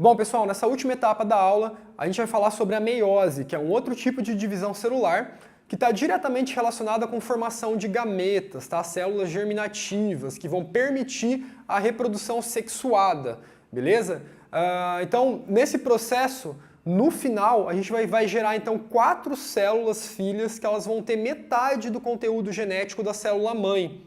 Bom, pessoal, nessa última etapa da aula, a gente vai falar sobre a meiose, que é um outro tipo de divisão celular que está diretamente relacionada com formação de gametas, tá? Células germinativas, que vão permitir a reprodução sexuada, beleza? Então, nesse processo, no final, a gente vai gerar então 4 células filhas que elas vão ter metade do conteúdo genético da célula mãe.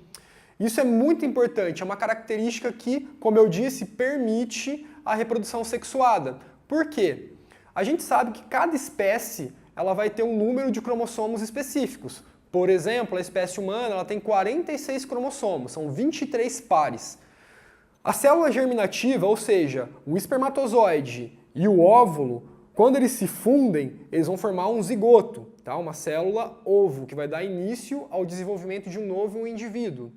Isso é muito importante, é uma característica que, como eu disse, permite a reprodução sexuada. Por quê? A gente sabe que cada espécie ela vai ter um número de cromossomos específicos. Por exemplo, a espécie humana ela tem 46 cromossomos, são 23 pares. A célula germinativa, ou seja, o espermatozoide e o óvulo, quando eles se fundem, eles vão formar um zigoto, tá? Uma célula ovo, que vai dar início ao desenvolvimento de um novo indivíduo.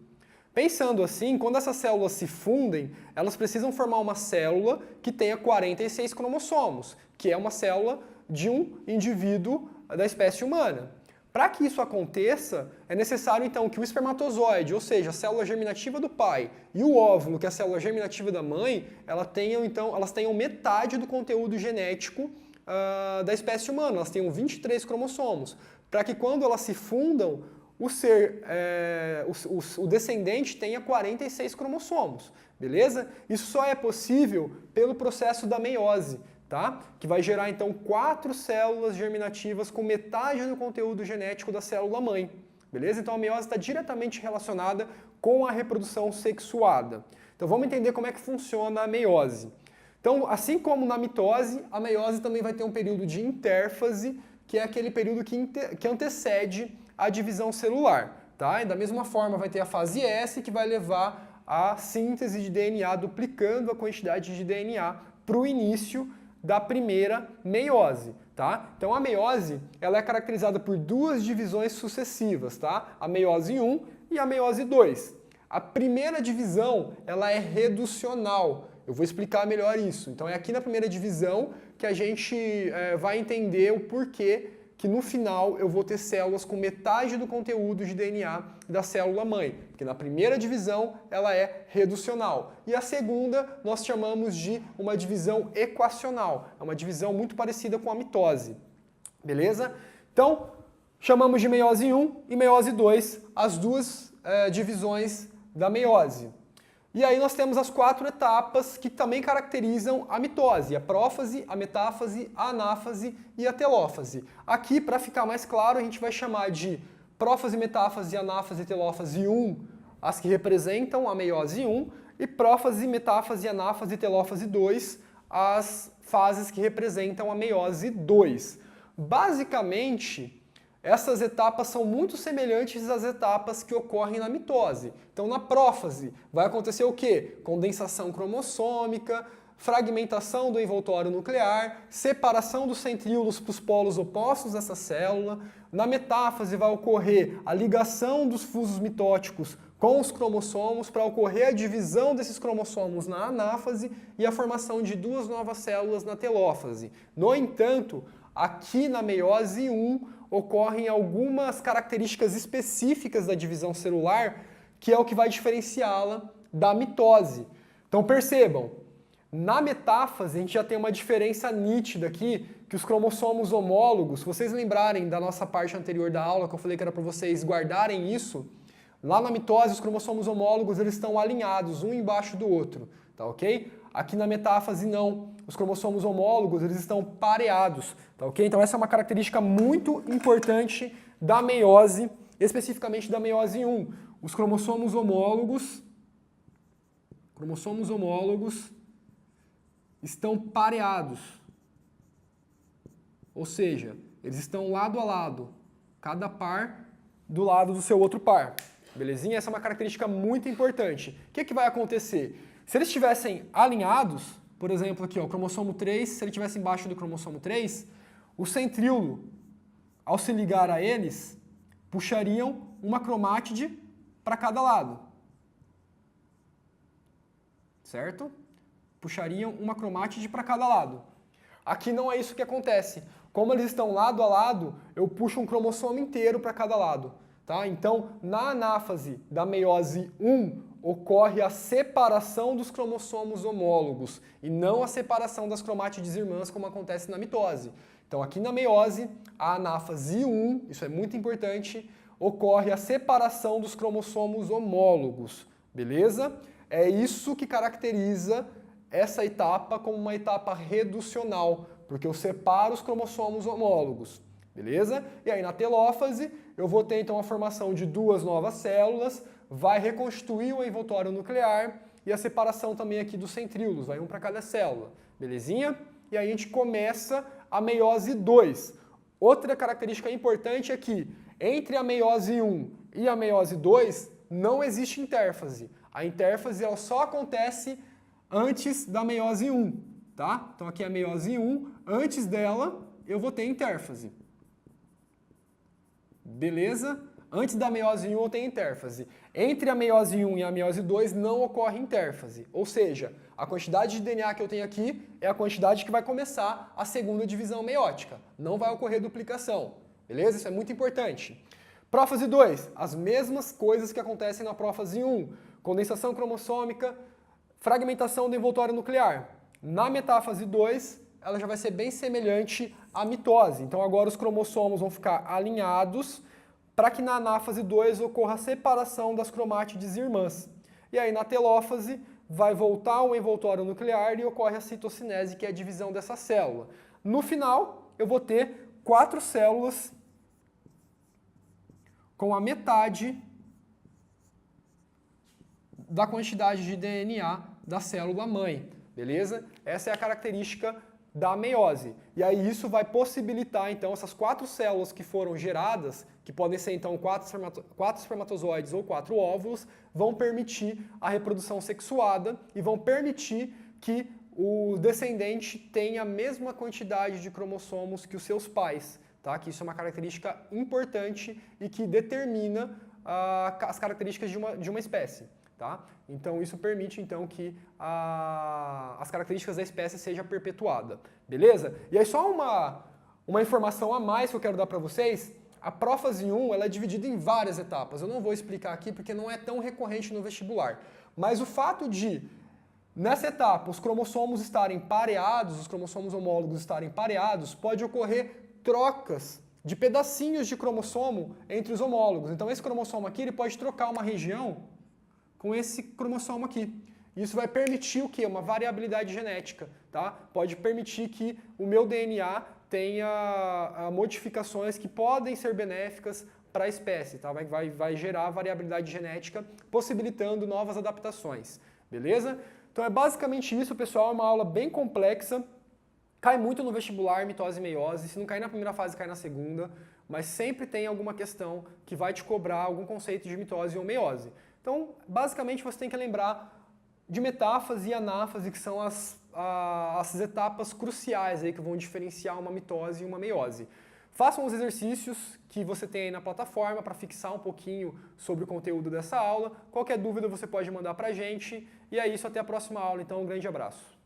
Pensando assim, quando essas células se fundem, elas precisam formar uma célula que tenha 46 cromossomos, que é uma célula de um indivíduo da espécie humana. Para que isso aconteça, é necessário então que o espermatozoide, ou seja, a célula germinativa do pai, e o óvulo, que é a célula germinativa da mãe, elas tenham metade do conteúdo genético da espécie humana, elas tenham 23 cromossomos, para que quando elas se fundam, o descendente tenha 46 cromossomos, beleza? Isso só é possível pelo processo da meiose, tá? Que vai gerar então 4 células germinativas com metade do conteúdo genético da célula mãe, beleza? Então a meiose está diretamente relacionada com a reprodução sexuada. Então vamos entender como é que funciona a meiose. Então, assim como na mitose, a meiose também vai ter um período de intérfase, que é aquele período que antecede a divisão celular, tá? E da mesma forma vai ter a fase S, que vai levar à síntese de DNA, duplicando a quantidade de DNA para o início da primeira meiose, tá? Então a meiose, ela é caracterizada por 2 divisões sucessivas, tá? A meiose 1 e a meiose 2. A primeira divisão, ela é reducional. Eu vou explicar melhor isso. Então é aqui na primeira divisão que a gente vai entender o porquê que no final eu vou ter células com metade do conteúdo de DNA da célula mãe, porque na primeira divisão ela é reducional. E a segunda nós chamamos de uma divisão equacional, é uma divisão muito parecida com a mitose, beleza? Então, chamamos de meiose 1 e meiose 2, as duas divisões da meiose. E aí nós temos as 4 etapas que também caracterizam a mitose, a prófase, a metáfase, a anáfase e a telófase. Aqui, para ficar mais claro, a gente vai chamar de prófase, metáfase, anáfase e telófase 1, as que representam a meiose 1, e prófase, metáfase, anáfase e telófase 2, as fases que representam a meiose 2. Basicamente, essas etapas são muito semelhantes às etapas que ocorrem na mitose. Então, na prófase, vai acontecer o quê? Condensação cromossômica, fragmentação do envoltório nuclear, separação dos centríolos para os polos opostos dessa célula. Na metáfase, vai ocorrer a ligação dos fusos mitóticos com os cromossomos para ocorrer a divisão desses cromossomos na anáfase e a formação de 2 novas células na telófase. No entanto, aqui na meiose 1, ocorrem algumas características específicas da divisão celular, que é o que vai diferenciá-la da mitose. Então percebam, na metáfase a gente já tem uma diferença nítida aqui, que os cromossomos homólogos, se vocês lembrarem da nossa parte anterior da aula, que eu falei que era para vocês guardarem isso, lá na mitose os cromossomos homólogos eles estão alinhados, um embaixo do outro, tá ok? Aqui na metáfase não, os cromossomos homólogos eles estão pareados, tá ok? Então essa é uma característica muito importante da meiose, especificamente da meiose 1. Os cromossomos homólogos estão pareados, ou seja, eles estão lado a lado, cada par do lado do seu outro par, belezinha? Essa é uma característica muito importante. O que vai acontecer? Se eles estivessem alinhados, por exemplo, aqui, ó, o cromossomo 3, se ele estivesse embaixo do cromossomo 3, o centríolo, ao se ligar a eles, puxariam uma cromátide para cada lado. Certo? Puxariam uma cromátide para cada lado. Aqui não é isso que acontece. Como eles estão lado a lado, eu puxo um cromossomo inteiro para cada lado. Tá? Então, na anáfase da meiose 1, ocorre a separação dos cromossomos homólogos e não a separação das cromátides irmãs, como acontece na mitose. Então, aqui na meiose, a anáfase 1, isso é muito importante, ocorre a separação dos cromossomos homólogos, beleza? É isso que caracteriza essa etapa como uma etapa reducional, porque eu separo os cromossomos homólogos, beleza? E aí na telófase eu vou ter então a formação de duas novas células, vai reconstituir o envoltório nuclear e a separação também aqui dos centríolos, vai um para cada célula, belezinha? E aí a gente começa a meiose 2. Outra característica importante é que entre a meiose 1 e a meiose 2 não existe intérfase. A intérfase ela só acontece antes da meiose 1, tá? Então aqui é a meiose 1, antes dela eu vou ter intérfase. Beleza? Antes da meiose 1 eu tenho intérfase. Entre a meiose 1 e a meiose 2 não ocorre intérfase. Ou seja, a quantidade de DNA que eu tenho aqui é a quantidade que vai começar a segunda divisão meiótica. Não vai ocorrer duplicação. Beleza? Isso é muito importante. Prófase 2, as mesmas coisas que acontecem na prófase 1. Condensação cromossômica, fragmentação do envoltório nuclear. Na metáfase 2, ela já vai ser bem semelhante à mitose. Então agora os cromossomos vão ficar alinhados para que na anáfase 2 ocorra a separação das cromátides irmãs. E aí na telófase vai voltar o envoltório nuclear e ocorre a citocinese, que é a divisão dessa célula. No final, eu vou ter 4 células com a metade da quantidade de DNA da célula mãe, beleza? Essa é a característica da meiose. E aí isso vai possibilitar, então, essas 4 células que foram geradas, que podem ser, então, 4 espermatozoides ou 4 óvulos, vão permitir a reprodução sexuada e vão permitir que o descendente tenha a mesma quantidade de cromossomos que os seus pais, tá? Que isso é uma característica importante e que determina as características de uma espécie. Tá? Então isso permite então que as características da espécie sejam perpetuadas, beleza? E aí só uma informação a mais que eu quero dar para vocês, a prófase 1 ela é dividida em várias etapas, eu não vou explicar aqui porque não é tão recorrente no vestibular, mas o fato de, nessa etapa, os cromossomos estarem pareados, os cromossomos homólogos estarem pareados, pode ocorrer trocas de pedacinhos de cromossomo entre os homólogos. Então esse cromossomo aqui ele pode trocar uma região com esse cromossomo aqui. Isso vai permitir o quê? Uma variabilidade genética, tá? Pode permitir que o meu DNA tenha modificações que podem ser benéficas para a espécie, tá? Vai gerar variabilidade genética, possibilitando novas adaptações, beleza? Então é basicamente isso, pessoal, é uma aula bem complexa, cai muito no vestibular, mitose e meiose, se não cair na primeira fase, cai na segunda, mas sempre tem alguma questão que vai te cobrar algum conceito de mitose ou meiose. Então, basicamente, você tem que lembrar de metáfase e anáfase, que são as etapas cruciais aí que vão diferenciar uma mitose e uma meiose. Façam os exercícios que você tem aí na plataforma para fixar um pouquinho sobre o conteúdo dessa aula. Qualquer dúvida você pode mandar para a gente. E é isso, até a próxima aula. Então, um grande abraço.